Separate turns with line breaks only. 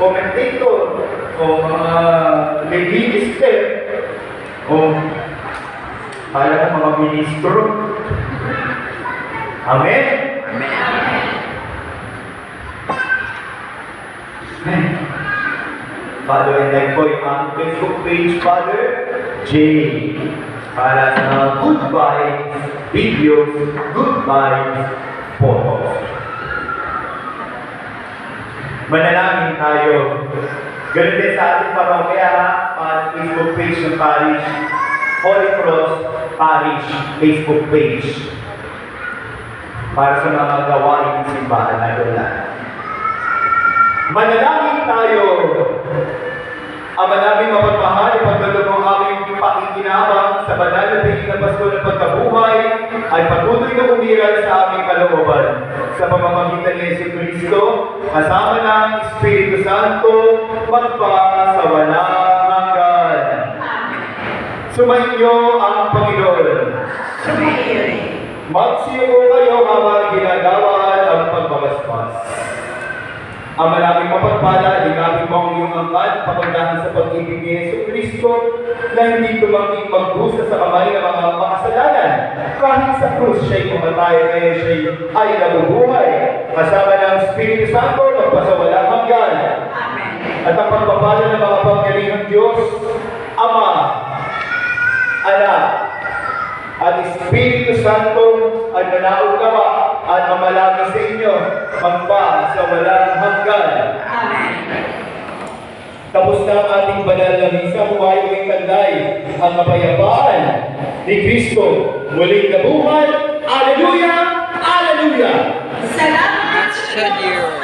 commentator, o mga legislator, o kaya mo mga ministro. Amen? Amen. Father, and like po ang Facebook page, Father J. Para sa good vibes videos, good vibes photos. Manalangin tayo. Ganun din sa ating parokya, Facebook page ng Parish, Holy Cross Parish Facebook page. Para sa mga gawain ng simbahan na doon. Manalangin tayo. Ama namin mapagmahal, ipagdalo mo aming pakikinabang sa banal na tingin na Pasko ng pagkabuhay ay patuloy na umiral sa aming kalooban. Sa pamamagitan ni Jesucristo, kasama ng Espiritu Santo, magpa sa walang hanggan. Sumainyo ang Panginoon.
Sumainyo.
Magsiyo kayo habang ginagawa ang pagbagaspas. Ama naming mapagpala, linapin mo ang iyong angkan, papandahan sa pag-ibig ni Jesucristo na hindi tumanging magdusa sa kamay ng mga makasalanan. Kahit sa krus siya'y pumatay, kaya siya'y ay nabubuhay. Kasama ng Espiritu Santo, magpasawalang hanggan. At ang pagpapala ng mga pangyarihang Diyos, Ama, Anak, at Espiritu Santo ay manaugawa at mamalagi sa inyo magpa sa walang hanggan.
Amen.
Tapos na ang ating banal na misa, huwayo ng kanday ang kapayapaan ni Kristo. Muling nabuhay. Alleluia! Alleluia!
Salamat sa Diyos.